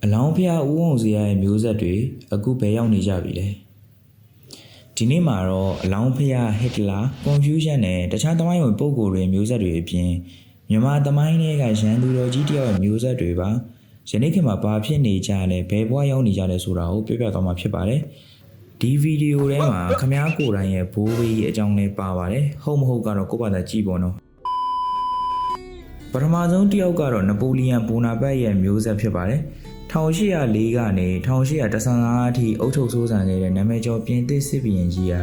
အလောင်းဖျားဦးအောင်စရာရဲ့မျိုးဆက်တွေအခုဘယ်ရောက်နေကြပြီလဲဒီနေ့မှာတော့အလောင်းဖျားဟစ်တလာကွန်ဖျူးရှင်နဲ့တခြားသမိုင်းဝင်ပုံကိုယ်တွေမျိုးဆက်တွေအပြင်မြန်မာသမိုင်းတွေကရန်သူတော်ကြီးတယောက်ရဲ့မျိုးဆက်တွေပါယနေ့ခေတ်မှာဘာဖြစ်နေကြလဲဘယ်ဘဝရောက်နေကြလဲဆိုတာကိုပြောပြသွားမှာဖြစ်ပါတယ်ဒီဗီဒီယိုထဲမှာခမားကိုယ်တိုင်ရဲ့ဘိုးဘေးရဲ့အကြောင်းလေးပါပါတယ်ဟုတ်မဟုတ်ကတော့ကိုယ့်ဘာသာကြည့်ပေါ့နော်ပထမဆုံးတယောက်ကတော့နပိုလီယံဘိုနာပတ်ရဲ့မျိုးဆက်ဖြစ်ပါတယ်1804ကနေ1815အထိအုပ်ချုပ်ဆိုးဆန်ခဲ့တဲ့နာမည်ကျော်ပြင်သစ်စစ်ဘီရင်ကြီးဟာ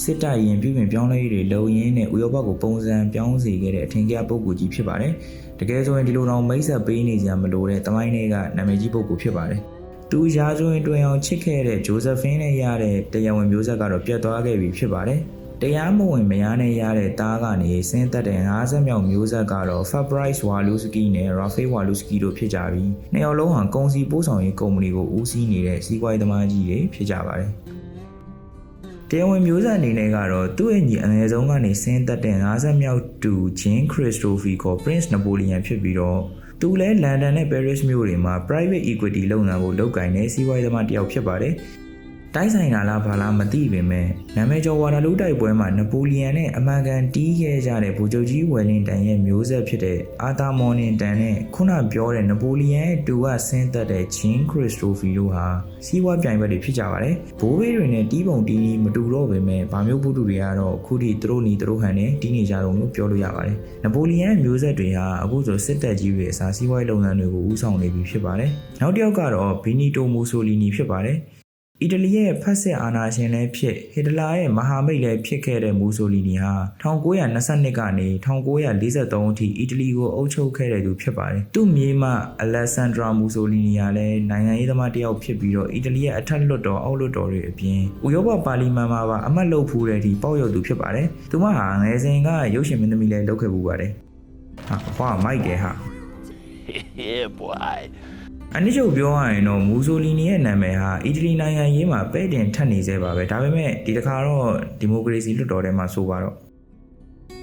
စစ်တပ်ရင်ပြုပြင်ပြောင်းလဲရေးတွေလုပ်ရင်းနဲ့ဥရောပကိုပုံစံပြောင်းစေခဲ့တဲ့အထင်ကရပုဂ္ဂိုလ်ကြီးဖြစ်ပါတယ်။တကယ်ဆိုရင်ဒီလိုတော့မိတ်ဆက်ပေးနေကြမလို့တဲ့တမိုင်းတွေကနာမည်ကြီးပုဂ္ဂိုလ်ဖြစ်ပါတယ်။သူရာဇဝင်တွင်အောင်ချစ်ခဲ့တဲ့ဂျိုဇက်ဖင်းနဲ့ရတဲ့တရားဝင်မျိုးဆက်ကတော့ပြတ်သွားခဲ့ပြီဖြစ်ပါတယ်။တရားမဝင်မရနဲ့ရတဲ့တားကနေဆင်းသက်တဲ့50မြောက်မျိုးဆက်ကတော့ Fabrice Walewski နဲ့ Raphael Walewski တို့ဖြစ်ကြပြီးနှစ်ယောက်လုံးဟာကုန်စည်ပို့ဆောင်ရေးကုမ္ပဏီကိုဦးစီးနေတဲ့စီးပွားရေးသမားကြီးတွေဖြစ်ကြပါတယ်။တရားဝင်မျိုးဆက်အနေနဲ့ကတော့သူ့ရဲ့ညီအငယ်ဆုံးကနေဆင်းသက်တဲ့50မြောက်တူ Jean Christophe ကို Prince Napoleon ဖြစ်ပြီးတော့သူလည်းလန်ဒန်နဲ့ Paris မြို့တွေမှာ private equity လုပ်ငန်းကိုလုပ်ကိုင်နေစီးပွားရေးသမားတစ်ယောက်ဖြစ်ပါတယ်။တိုက်ဆိုင်တာလားဘာလားမသိပေမဲ့နာမည်ကျော်ဝါတာလူတိုက်ပွဲမှာနပိုလီယံနဲ့အမှန်ကန်တီးခဲ့ကြတဲ့ဗိုလ်ချုပ်ကြီးဝယ်လင်တန်ရဲ့မျိုးဆက်ဖြစ်တဲ့အာသာမော်နင်တန်နဲ့ခုနပြောတဲ့နပိုလီယံရဲ့တူကဆင်းသက်တဲ့ဂျင်းခရစ်စတိုဖီတို့ဟာစီးပွားပြိုင်ဘက်တွေဖြစ်ကြပါတယ်ဘိုးဘေးတွေနဲ့တီးပုံတီးနီးမတူတော့ပေမဲ့ဗာမျိုးပုတုတွေကတော့ခုထိသူတို့နီသူတို့ဟန်နဲ့တီးနေကြတော့လို့ပြောလို့ရပါတယ်နပိုလီယံရဲ့မျိုးဆက်တွေဟာအခုဆိုစစ်တပ်ကြီးတွေအစားစီးပွားရေးလုပ်ငန်းတွေကိုဦးဆောင်နေပြီဖြစ်ပါတယ်နောက်တစ်ယောက်ကတော့ဘီနီတိုမိုဆိုလီနီဖြစ်ပါတယ်အီတလီရဲ့ဖက်စစ်အာဏာရှင်လည်းဖြစ်ဟစ်တလာရဲ့မဟာမိတ်လည်းဖြစ်ခဲ့တဲ့မူဆိုလီနီဟာ1922ကနေ1943အထိအီတလီကိုအုပ်ချုပ်ခဲ့တဲ့သူဖြစ်ပါတယ်။သူ့မြေးမအလက်ဆန်ဒရာမူဆိုလီနီကလည်းနိုင်ငံရေးသမားတစ်ယောက်ဖြစ်ပြီးတော့အီတလီရဲ့အထက်လွှတ်တော်အောက်လွှတ်တော်တွေအပြင်ဥရောပပါလီမန်မှာပါအမတ်လုပ်ဖူးတဲ့အထိပေါက်ရောက်သူဖြစ်ပါတယ်။သူမဟာငယ်စဉ်ကရုပ်ရှင်မင်းသမီးလည်းလုပ်ခဲ့ပူပါတယ်။ဟာဟွာမိုက်တယ်ဟာ Yeah boyအနည်းချုပ်ပြောရရင်တော့မူဆိုလီနီရဲ့နာမည်ဟာအီတလီနိုင်ငံရေးမှာပဲ့တင်ထပ်နေသေးပါပဲဒါပေမဲ့ဒီတစ်ခါတော့ဒီမိုကရေစီလွှတ်တော်ထဲမှာဆိုပါတော့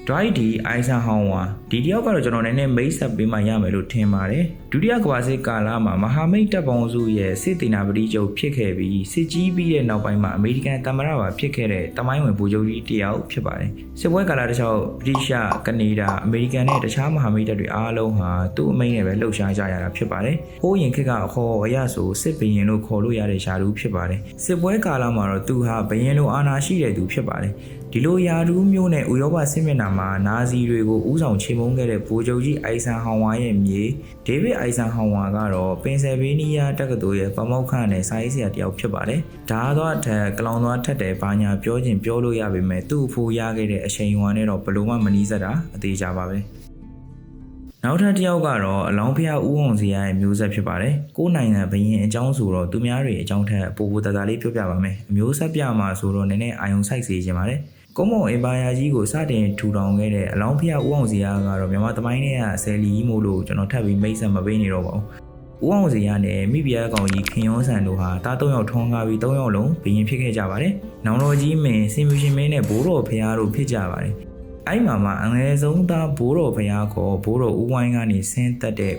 ဒိုက်ဒီအိုင်ဆန်ဟောင်းဝါဒီတယောက်ကတော့ကျွန်တော်နည်းနည်းမိတ်ဆက်ပေးမှရမယ်လို့ထင်ပါတယ်ဒုတိယကမ္ဘာစစ်ကာလမှာမဟာမိတ်တပ်ပေါင်းစုရဲ့စစ်တေနာပတိချုပ်ဖြစ်ခဲ့ပြီးစစ်ကြီးပြီးတဲ့နောက်ပိုင်းမှာအမေရိကန်သမ္မတပါဖြစ်ခဲ့တဲ့တမိုင်းဝင်ဗိုလ်ချုပ်ကြီးတယောက်ဖြစ်ပါတယ်စစ်ပွဲကာလတစ်လျှောက်ဗြိတိရှကနေဒါအမေရိကန်နဲ့တခြားမဟာမိတ်တပ်တွေအားလုံးဟာသူ့အမိန့်နဲ့ပဲလှုပ်ရှားကြရတာဖြစ်ပါတယ်ဟိုးရင်ခေတ်ကအခေါ်အရဆိုစစ်ဘရင်လို့ခေါ်လို့ရတဲ့ယာတူဖြစ်ပါတယ်စစ်ပွဲကာလမှာတော့သူဟာဘရင်လိုအာဏာရှိတဲ့သူဖြစ်ပါတယ်ဒီလိုယာတူမျိုးနဲ့ဥရောပစစ်မျက်နှာမှာနာဇီတွေကိုဥဆောင်ချေမှုန်းခဲ့တဲ့ဗိုလ်ချုပ်ကြီးအိုင်ဆန်ဟောင်ဝါရဲ့မြေဒေးဗစ်အိုင်ဆန်ဟောင်ဝါကတော့ပင်ဆယ်ဗေးနီးယားတက္ကသိုလ်ရဲ့ပမောက္ခနဲ့စာရေးဆရာတစ်ယောက်ဖြစ်ပါတယ်။ဒါတော့အထက်ကလောင်သွားထက်တယ်ဘာညာပြောချင်ပြောလို့ရပေမဲ့သူ့အဖိုးရခဲ့တဲ့အချိန်ဟွာနဲ့တော့ဘလို့မှမနီးစပ်တာအသေးချပါပဲ။နောက်ထပ်တစ်ယောက်ကတော့အလောင်းဖျားဦးအောင်စရာရဲ့မျိုးဆက်ဖြစ်ပါတယ်။ကိုယ်နိုင်ငံဘရင်အကြောင်းဆိုတော့သူများတွေအကြောင်းထက်ပိုပိုတတလေးပြောပြပါမယ်။အမျိုးဆက်ပြမှာဆိုတော့နည်းနည်းအာယုံစိုက်စေချင်ပါတယ်။ကုန်းမုံအင်ပါယာကြီးကိုစတင်ထူထောင်ခဲ့တဲ့အလောင်းဖျားဦးအောင်စရာကတော့မြန်မာသမိုင်းထဲကဆယ်လီကြီးမို့လို့ကျွန်တော်ထပ်ပြီးမိတ်ဆက်မပေးနေတော့ပါဘူး။ဦးအောင်စရာနဲ့မိဖုရားကောင်ကြီးခင်ရောဆန်တို့ဟာတား3ယောက်ထွန်းကားပြီး3ယောက်လုံးဘရင်ဖြစ်ခဲ့ကြပါတယ်။နောင်တော်ကြီးမင်းစင်မြူရှင်မင်းနဲ့ဘိုးတော်ဖျားတို့ဖြစ်ကြပါတယ်။အဲ့မှာအငယ်ဆုံးသားဘိုးတော်ဖျားခေါ်ဘိုးတော်ဦးဝိုင်းကနေဆင်းသက်တဲ့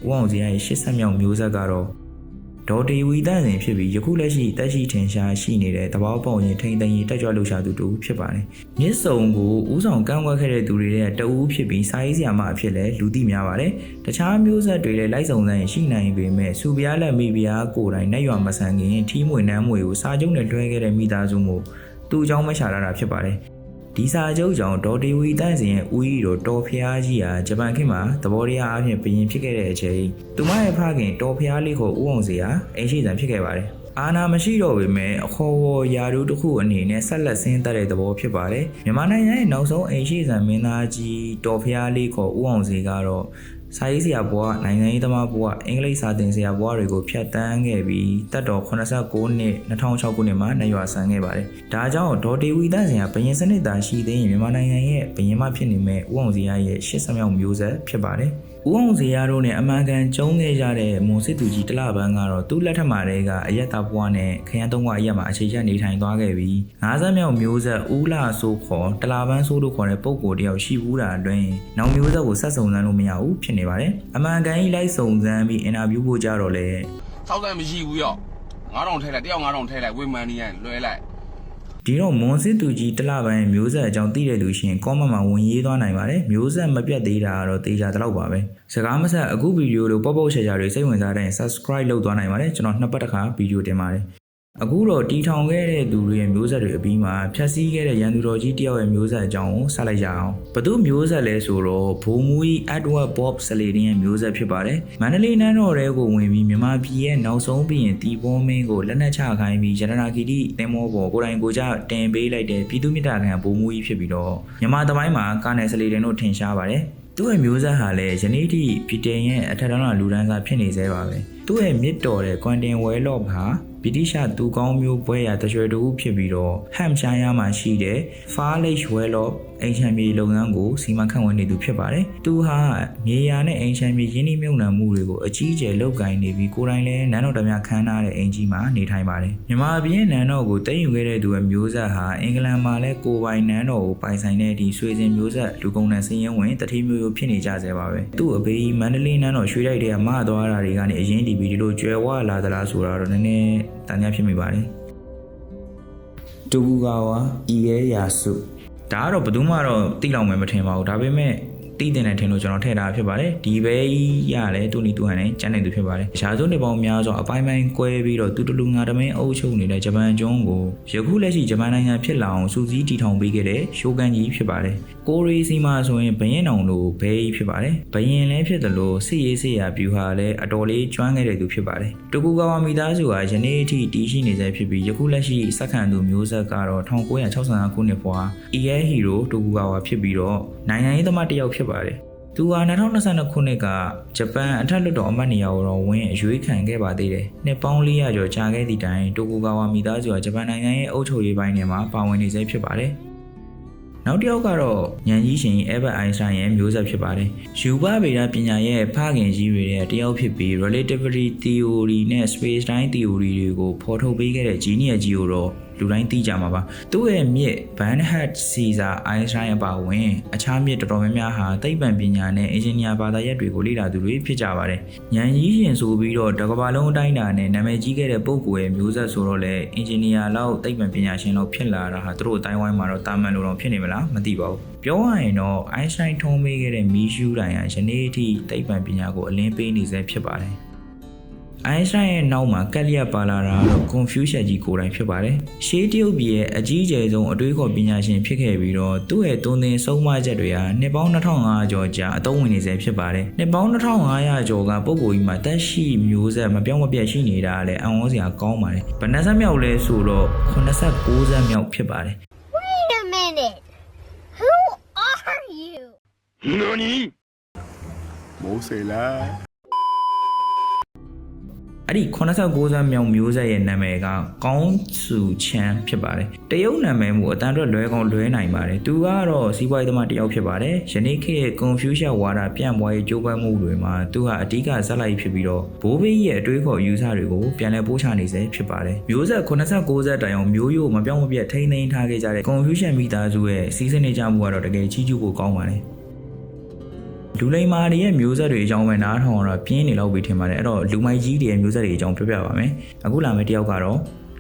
ဦးအောင်စရာရဲ့80မြောက်မျိုးဆက်ကတော့ဒေါ်တီဝီတန့်စင်ဖြစ်ပြီးယခုလက်ရှိတက်ရှိထင်ရှားရှိနေတဲ့တဘောပေါင်းရင်ထိန်သိမ်းရေးတက်ကြွလှုပ်ရှားသူတူဖြစ်ပါတယ်။မြစ်စုံကိုဥဆောင်ကန့်ကွက်ခဲ့တဲ့သူတွေရဲ့တအူးဖြစ်ပြီးစာရေးဆရာမအဖြစ်လဲလူသိများပါတယ်။တခြားမျိုးဆက်တွေလည်းလိုက်စုံစမ်းရှိနိုင်ပေမဲ့စူပြားလက်မိဖုရားကိုယ်တိုင်နဲ့ရွာမဆန်ခင်ထီးမွေနှမ်းမွေကိုစာချုပ်နဲ့လွှဲခဲ့တဲ့မိသားစုမျိုးသူ့အကြောင်းမရှာတာဖြစ်ပါတယ်။ဒီစာချုပ်ကြောင့်ဒေါ်တီဝီတန့်စင်ရဲ့ဦးကြီးတို့တော်ဖျားကြီးဟာဂျပန်ခေတ်မှာသဘောတရားအဖြစ်ဘရင်ဖြစ်ခဲ့တဲ့အချိန်သူမရဲ့ဖခင်တော်ဖျားလေးကိုဦးအောင်စရာအိမ်ရှိဆန်ဖြစ်ခဲ့ပါတယ်။အာနာမရှိတော့ပေမဲ့အခေါ်ဝေါ်ယာတူတစ်ခုအနေနဲ့ဆက်လက်ဆင်းသက်တဲ့သဘောဖြစ်ပါတယ်။မြန်မာနိုင်ငံရဲ့နောက်ဆုံးအိမ်ရှိဆန်မင်းသားကြီးတော်ဖျားလေးကိုဦးအောင်စကတော့စာရေးဆရာဘွားနိုင်ငံရေးသမားဘွားအင်္ဂလိပ်စာသင်ဆရာဘွားတွေကိုဖျက်ဆီးခဲ့ပြီးတက်တော်89နှစ်2006ခုနှစ်မှာနေရွာဆန်ခဲ့ပါတယ်။ဒါကြောင့်ဒေါ်တီဝီတန့်စင်ကဘရင်စနစ်သားရှိသေးရင်မြန်မာနိုင်ငံရဲ့ဘရင်မဖြစ်နေမဲ့ဦးအောင်စရာရဲ့80မြောက်မျိုးဆက်ဖြစ်ပါတယ်။ဦးအောင်စရာတို့နဲ့အမှန်ကန်ကျုံးခဲ့ကြတဲ့မွန်စစ်သူကြီးတလပန်းကတော့သူ့လက်ထက်မှာတည်းကအယက်သားဘွားနဲ့ခရမ်းသုံးဘွားအရက်မှာအခြေချနေထိုင်သွားခဲ့ပြီး50မြောက်မျိုးဆက်ဦးလာဆိုးခေါ်တလပန်းဆိုးတို့ခေါ်တဲ့ပုံကိုတယောက်ရှိဘူးတာအတွင်းနောက်မျိုးဆက်ကိုဆက်စုံစမ်းလို့မရဘူးဖြစ်နေပါတယ်။အမှန်ကန်ကြီးလိုက်စုံစမ်းပြီးအင်တာဗျူးဖို့ကြတော့လေ စောက်တယ်မရှိဘူးရော9000ထဲလိုက်တယောက်9000ထဲလိုက်ဝေမန်နီရလွှဲလိုက် ဒီတော့မွန်စစ်သူကြီးတလပိုင်းမျိုးဆက်အကြောင်းသိတဲ့လူရှင် comment မှာဝင်ရေးသွားနိုင်ပါတယ်မျိုးဆက်မပြတ်သေးတာကတော့တေချာတလောက်ပါပဲစကားမဆက်အခုဗီဒီယိုလိုပေါ့ပေါ့ရှာရှာတွေစိတ်ဝင်စားတဲ့ subscribe လုပ်သွားနိုင်ပါတယ်ကျွန်တော်နှစ်ပတ်တစ်ခါဗီဒီယိုတင်ပါတယ်အခုတော့တီထောင်ခဲ့တဲ့သူတွေရဲ့မျိုးဆက်တွေအပြီးမှာဖြတ်စည်းခဲ့တဲ့ရန်သူတော်ကြီးတယောက်ရဲ့မျိုးဆက်အကြောင်းကိုဆက်လိုက်ရအောင်ဘသူမျိုးဆက်လဲဆိုတော့ဘိုးမူကြီး Edward Bob Sladen ရဲ့မျိုးဆက်ဖြစ်ပါတယ်မန္တလေးနန်းတော်ထဲကိုဝင်ပြီးမြန်မာပြည်ရဲ့နောက်ဆုံးပြီးရင်တီဘောမင်းကိုလက်နက်ချခိုင်းပြီးရတနာဂီတိသင်္ဘောပေါ်ကိုယ်တိုင်ကိုကြတင်ပေးလိုက်တဲ့ပြည်သူမြတ်တာခံဘိုးမူကြီးဖြစ်ပြီးတော့မြန်မာသမိုင်းမှာကာနယ်စလေဒင်တို့ထင်ရှားပါတယ်သူ့ရဲ့မျိုးဆက်ဟာလည်းယနေ့ထိပြည်တင်ရဲ့အထက်တန်းလူတန်းစားဖြစ်နေသေးပါပဲသူ့ရဲ့မြစ်တော်တဲ့ကွမ်တင်ဝဲလော့ဟာဗြိတိရှသူကောင်းမျိုးဘွဲရတရွှေတူဖြစ်ပြီးတော့ဟမ်ရှိုင်းယားမှာရှိတဲ့ Farley Wellop အိမ်ချမ်းမြေလုပ်ငန်းကိုစီမံခန့်ခွဲနေသူဖြစ်ပါတယ်။သူဟာမြေယာနဲ့အိမ်ချမ်းမြေရင်းနှီးမြှုပ်နှံမှုတွေကိုအကြီးအကျယ်လုပ်ကိုင်နေပြီးကိုယ်တိုင်လည်းနန်းတော်တမခန်းထားတဲ့အိမ်ကြီးမှာနေထိုင်ပါတယ်။မြန်မာပြည်နန်းတော်ကိုတည်ယူခဲ့တဲ့သူရဲ့မျိုးဆက်ဟာအင်္ဂလန်မှာလည်းကိုပိုင်နန်းတော်ကိုပိုင်ဆိုင်တဲ့ဒီဆွေစဉ်မျိုးဆက်လူကုန်တဲ့စည်ရင်ဝင်တတိမျိုးရိုးဖြစ်နေကြဆဲပါပဲ။သူ့အဘေးမန္တလေးနန်းတော်ရွှေတိုက်တွေကမသွားတာတွေကနေအရင်တီးပြီးဒီလိုကျွဲဝလာသလားဆိုတာတော့နည်းနည်းတန်ကြားဖြစ်မိပါတယ်။တူကူကဝါဤရဲရာစုဒါကတော့ဘယ်သူမှတော့သိလောက်မယ်မထင်ပါဘူးဒါပေမဲ့သိတဲ့နဲ့ထင်လို့ကျွန်တော်ထည့်ထားဖြစ်ပါတယ်ဒီဘဲရတယ်သူ့နီသူဟန်နဲ့ကျန်နေသူဖြစ်ပါတယ်ရာဇဝနေပေါင်းများစွာအပိုင်းပိုင်းကွဲပြီးတော့သူတလူငါတမင်းအုပ်ချုပ်နေတဲ့ဂျပန်ကျွန်းကိုယခုလက်ရှိဂျပန်နိုင်ငံဖြစ်လာအောင်စူးစီးတည်ထောင်ပေးခဲ့တဲ့ရှိုးကန်ကြီးဖြစ်ပါတယ်ကိုရီစီမာဆိုရင်ဘရင်အောင်လို့ဘဲကြီးဖြစ်ပါတယ်ဘရင်လည်းဖြစ်တယ်လို့စစ်ရေးစစ်ရာဗျူဟာလည်းအတော်လေးကျွမ်းခဲ့တဲ့သူဖြစ်ပါတယ်တကူကာဝါမိသားစုဟာယနေ့အထိတည်ရှိနေဆဲဖြစ်ပြီးယခုလက်ရှိစက္ကန့်သူမျိုးဆက်ကတော့1965ခုနှစ်ဖွာအီရဲဟီရိုတကူကာဝါဖြစ်ပြီးတော့နိုင်ငံရေးသမားတစ်ယောက်ဖြစ်ပါတယ်သူဟာ2022ခုနှစ်ကဂျပန်အထက်လွှတ်တော်အမတ်နေရာကိုတော့ဝင်အရွေးခံခဲ့ပါသေးတယ်။နှစ်ပေါင်း400ကျော်ကြာခဲ့သည့်တိုင်တိုကူကာဝါမိသားစုဟာဂျပန်နိုင်ငံရဲ့အုပ်ချုပ်ရေးပိုင်းထဲမှာပါဝင်နေဆဲဖြစ်ပါတယ်။နောက်တစ်ယောက်ကတော့ဉာဏ်ကြီးရှင် Albert Einstein ရဲ့မျိုးဆက်ဖြစ်ပါတယ်။ယူဘဗေဒပညာရဲ့ဖခင်ကြီးတွေရဲ့တစ်ယောက်ဖြစ်ပြီး relativity theory နဲ့ space time theory တွေကိုဖော်ထုတ်ပေးခဲ့တဲ့ genius ကြီးကိုတော့လူတိုင်းသိကြမှာပါသူ့ရဲ့မြစ် Van Hat Caesar Einstein အပါအဝင်အခြားမြစ်တော်တော်များများဟာသိပ္ပံပညာနဲ့အင်ဂျင်နီယာဘာသာရပ်တွေကိုလေ့လာသူတွေဖြစ်ကြပါတယ်ဉာဏ်ကြီးရှင်ဆိုပြီးတော့တစ်ကမ္ဘာလုံးအတိုင်းအတာနဲ့နာမည်ကြီးခဲ့တဲ့ပုဂ္ဂိုလ်ရဲ့မျိုးဆက်ဆိုတော့လေအင်ဂျင်နီယာလောက်သိပ္ပံပညာရှင်လောက်ဖြစ်လာတာဟာသူတို့အတိုင်းဝိုင်းမှာတော့တာမန်လိုတော့ဖြစ်နေမလားမသိပါဘူးပြောရရင်တော့ Einstein ထုံးပေးခဲ့တဲ့မီးရှူးတိုင်ဟာယနေ့အထိသိပ္ပံပညာကိုအလင်းပေးနေစေဖြစ်ပါတယ်အိုင်းစတိုင်းရဲ့နောက်မှာကက်လျက်ပါလာတာတော့ Confucius ကြီးကိုယ်တိုင်ဖြစ်ပါတယ်။ရှေးတရုတ်ပြည်ရဲ့အကြီးအကျယ်ဆုံးအတွေးခေါ်ပညာရှင်ဖြစ်ခဲ့ပြီးတော့သူ့ရဲ့သွန်သင်ဆုံးမချက်တွေဟာနှစ်ပေါင်း2500ကျော်ကြာအသုံးဝင်နေစေဖြစ်ပါတယ်။နှစ်ပေါင်း2500ကျော်ကပုဂ္ဂိုလ်ကြီးမှာတက်ရှိမျိုးဆက်မပြောင်းမပြတ်ရှိနေတာလည်းအံ့ဩစရာကောင်းပါတယ်။ဗနက်ဆက်မြောက်လဲဆိုတော့89ဆက်မြောက်ဖြစ်ပါတယ်။ Wait a minute. Who are you? NANI? မိုးစေလား အဲ့ဒီ89ဆန်းမြောင်မျိုးဆက်ရဲ့နာမည်ကကောင်းစုချမ်းဖြစ်ပါတယ်တရုတ်နာမည်မျိုးအတန်အတွက်လွဲကောင်းလွဲနိုင်ပါတယ်သူကတော့စီးပွားရေးသမားတစ်ယောက်ဖြစ်ပါတယ်ယနေ့ခေတ်ရဲ့ Confucius ဝါဒပြန့်ပွားရေးကြိုးပမ်းမှုတွေမှာသူဟာအဓိကဇက်လိုက်ဖြစ်ပြီးတော့ဘိုးဘေးရဲ့အတွေးခေါ်ယူဆတွေကိုပြန်လည်ပို့ချနေစေဖြစ်ပါတယ်မျိုးဆက်89ဆက်တိုင်အောင်မျိုးရိုးမပြောင်းမပြတ်ထိန်းသိမ်းထားခဲ့ကြတဲ့ Confucius မိသားစုရဲ့စီးစနစ်ကြမှုကတော့တကယ်ချီးကျူးဖို့ကောင်းပါတယ်လူလိမ္မာတွေရဲ့မျိုးဆက်တွေအကြောင်းပဲနားထောင်တော့ပြင်းနေလောက်ပြီထင်ပါတယ်အဲ့တော့လူမိုက်ကြီးတွေရဲ့မျိုးဆက်တွေအကြောင်းပြောပြပါမယ်အခုလာမယ့်တစ်ယောက်ကတော့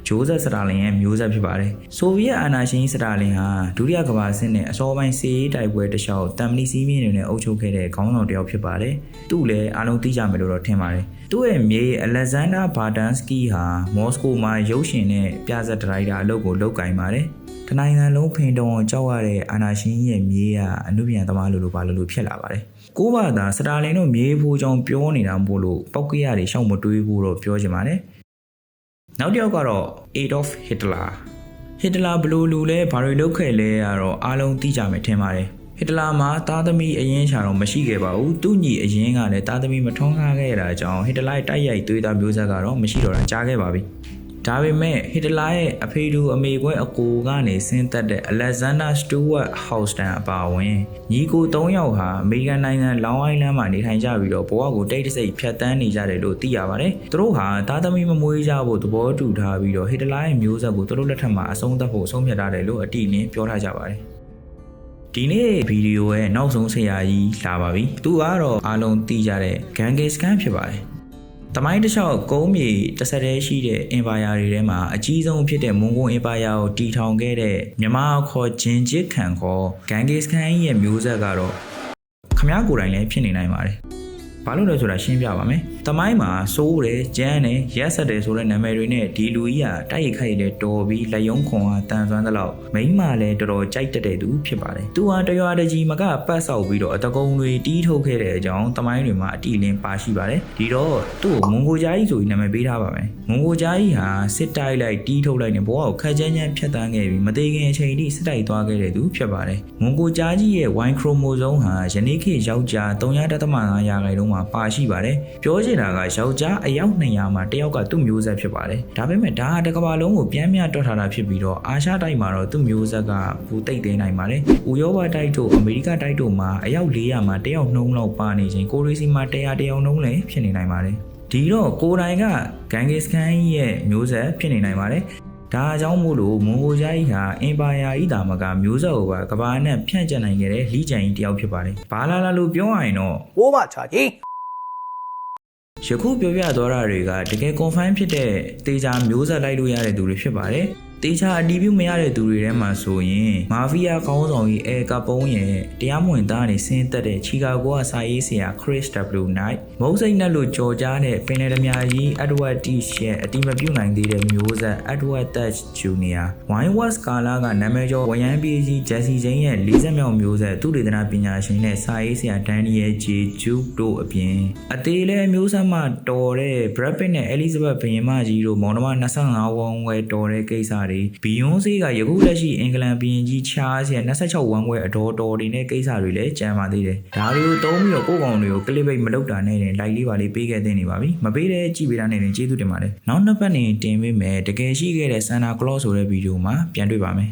ဂျိုးဇက်စတာလင်ရဲ့မျိုးဆက်ဖြစ်ပါတယ်ဆိုဗီယက်အာဏာရှင်စတာလင်ဟာဒုတိယကမ္ဘာစစ်နဲ့အစောပိုင်းစစ်ရေးတိုက်ပွဲတစ်လျှောက်တမ်မနီစီးမြင့်တွေနဲ့အုပ်ချုပ်ခဲ့တဲ့ခေါင်းဆောင်တစ်ယောက်ဖြစ်ပါတယ်သူ့လည်းအားလုံးသိကြမယ်လို့တော့ထင်ပါတယ်သူ့ရဲ့မြေအလက်ဇန်ဒါဘာတန်စကီဟာမော်စကိုမှာရုပ်ရှင်နဲ့ပြဇာတ်ဒါရိုက်တာအလုပ်ကိုလုပ်ကင်ပါတယ်တနိုင်ငံလုံးဖိန်တုံအောင်ကြောက်ရတဲ့အာဏာရှင်ရဲ့မြေကအမှုပြန်သမားလိုပါလို့ဖြစ်လာပါတယ်။ကိုးပါသာစတာလင်တို့မြေဖိုးကြောင့်ပြောနေတာမို့လို့ပောက်ကရတွေရှောက်မတွေးဘူးတော့ပြောချင်ပါတယ်။နောက်တစ်ယောက်ကတော့ Adolf Hitler ဘယ်လိုလူလဲဘာတွေလုပ်ခဲ့လဲကတော့အားလုံးသိကြမယ်ထင်ပါတယ်။ဟစ်တလာမှာသားသမီးအရင်ချာတော့မရှိခဲ့ပါဘူး။သူ့ညီအရင်ကလည်းသားသမီးမထွန်းကားခဲ့တာကြောင့်ဟစ်တလာတိုက်ရိုက်သွေးသားမျိုးဆက်ကတော့မရှိတော့တာကြားခဲ့ပါပြီ။ဒါပေမဲ့ဟစ်တလာရဲ့အဖေတူအမေကွဲအကိုကနေဆင်းသက်တဲ့ Alexander Stuart Houston အပါအဝင်ညီကို3ယောက်ဟာအမေရိကန်နိုင်ငံလောင်အိုင်းလန်းမှာနေထိုင်ကြပြီးတော့ဘဝကိုတိတ်တဆိတ်ဖြတ်တန်းနေကြတယ်လို့သိရပါတယ်။သူတို့ဟာသားသမီးမမွေးကြဖို့သဘောတူထားပြီးတော့ဟစ်တလာရဲ့မျိုးဆက်ကိုသူတို့လက်ထက်မှာအဆုံးသတ်ဖို့ဆုံးဖြတ်ထားတယ်လို့အတိအလင်းပြောထားကြပါတယ်။ဒီနေ့ဗီဒီယိုရဲ့နောက်ဆုံးဆရာကြီးလာပါပြီ။သူကတော့အားလုံးသိကြတဲ့ Genghis Khan ဖြစ်ပါတယ်။ တမိုင်းတစ်လျှောက်ကုန်းမြေတစ်ဆက်တည်းရှိတဲ့အင်ပါယာတွေထဲမှာအကြီးဆုံးဖြစ်တဲ့မွန်ဂိုအင်ပါယာကိုတည်ထောင်ခဲ့တဲ့မြန်မာခေါ်ဂျင်ဂျစ်ခန်ခေါ်ဂန်ဂစ်ခန်ရဲ့မျိုးဆက်ကတော့ခမ ्या ကိုယ်တိုင်လည်းဖြစ်နေနိုင်ပါတယ်ဘာလို့လဲဆိုတာရှင်းပြပါမယ်။တမိုင်းမှာစိုးတယ်၊ကျန်းတယ်၊ရက်ဆက်တယ်ဆိုတဲ့နာမည်တွေနဲ့ဒီလူကြီးကတိုက်ရိုက်ခိုက်လေတော်ပြီးလက်ယုံခွန်အားတန်ဆွမ်းသလောက်မိန်းမလည်းတော်တော်ကြိုက်တတ်တဲ့သူဖြစ်ပါတယ်။သူဟာတရွာတကြီးမကပတ်ဆောက်ပြီးတော့အတကုံတွေတီးထုတ်ခဲ့တဲ့အကြောင်းတမိုင်းတွေမှာအတိအလင်းပါရှိပါတယ်။ဒီတော့သူ့ကိုမွန်ဂိုဂျာကြီးဆိုပြီးနာမည်ပေးထားပါမယ်။မွန်ဂိုဂျာကြီးဟာစစ်တိုက်လိုက်တီးထုတ်လိုက်နေဘဝကိုခက်ချမ်းချမ်းဖြတ်တန်းခဲ့ပြီးမသေးခင်အချိန်ထိစစ်တိုက်သွားခဲ့တဲ့သူဖြစ်ပါတယ်။မွန်ဂိုဂျာကြီးရဲ့ Y chromosome ဟာယနေ့ခေတ်ယောက်ျား3.5 ရာခိုင်နှုန်းမှာပါရှိပါတယ်ပြောချင်တာကယောက်ျားအယောက်200မှာတယောက်ကသူ့မျိုးဆက်ဖြစ်ပါတယ်ဒါပေမဲ့ဒါဟာတစ်ကမ္ဘာလုံးကိုပြန်မြတွက်ထားတာဖြစ်ပြီးတော့အာရှတိုက်မှာတော့သူ့မျိုးဆက်ကဘူတိတ်သေးနိုင်ပါတယ်ဥရောပတိုက်တို့အမေရိကတိုက်တို့မှာအယောက်400မှာတယောက်နှုံးလောက်ပါနေချိန်ကိုရီးစီမှာ100တယောက်နှုံးလည်းဖြစ်နေနိုင်ပါတယ်ဒီတော့ကိုယ်တိုင်ကဂန်ဂစ်ခန်ရဲ့မျိုးဆက်ဖြစ်နေနိုင်ပါတယ်ဒါအကြောင်းမို့လို့မွန်ဂိုဂျာကြီးဟာအင်ပါယာဤတာမကမျိုးဆက်ကိုပါကဘာနဲ့ဖြန့်ကျက်နိုင်ခဲ့တဲ့လီဂျန်ကြီးတယောက်ဖြစ်ပါတယ်ဘာလာလာလို့ပြောရရင်တော့ 我把茶几。ယခုပြောပြသွားတာတွေကတကယ် confirm ဖြစ်တဲ့တေချာမျိုးဆက်လိုက်လို့ရတဲ့သူတွေဖြစ်ပါတယ်။တေချာအတီးပြုမရတဲ့သူတွေထဲမှာဆိုရင်မာဖီးယားခေါင်းဆောင်ကြီးအဲကပုံးရဲ့တရားမဝင်သားနေဆင်းသက်တဲ့ချီကာဂိုကစာရေးဆရာ Chris W. Knight မုံစိတ်နဲ့လို့ကြော်ကြားတဲ့ပင်လယ်ဓမြကြီး Edward T. Shea အတီးမပြုတ်နိုင်သေးတဲ့မျိုးဆက် Edward Thatch Jr. Wentworth ကာလာကနာမည်ကျော်ဝရမ်းပြေးကြီး Jesse James ရဲ့40မြောက်မျိုးဆက်သူတေသနာပညာရှင်နဲ့စာရေးဆရာ Daniel J. Juke တို့အပြင်အသေးလေးမျိုးဆက်မှတော်တဲ့ Brad Pitt နဲ့ Elizabeth ဘုရင်မကြီးတို့မောင်နှမ25ဝန်းဝဲတော်တဲ့ကိစ္စတွေဘီယွန်ဆေးကယခုလက်ရှိအင်္ဂလန်ဘုရင်ကြီး Charles ရဲ့26ဝန်းဝဲအတော်တော်တွေနဲ့ကိစ္စတွေလည်းကြံပါသေးတယ်ဒါတွေကိုသုံးပြီးတော့ကိုယ့်ကောင်တွေကို clip မလုပ်တာနဲ့လိုက်လေးပါလေးပေးခဲ့တဲ့နေပါပြီမပေးတဲ့ကြည့်ပေးတာနဲ့ကျေးဇူးတင်ပါတယ်နောက်နှစ်ပတ်နေတင်ပေးမယ်တကယ်ရှိခဲ့တဲ့ Santa Claus ဆိုတဲ့ဗီဒီယိုမှာပြန်တွေ့ပါမယ်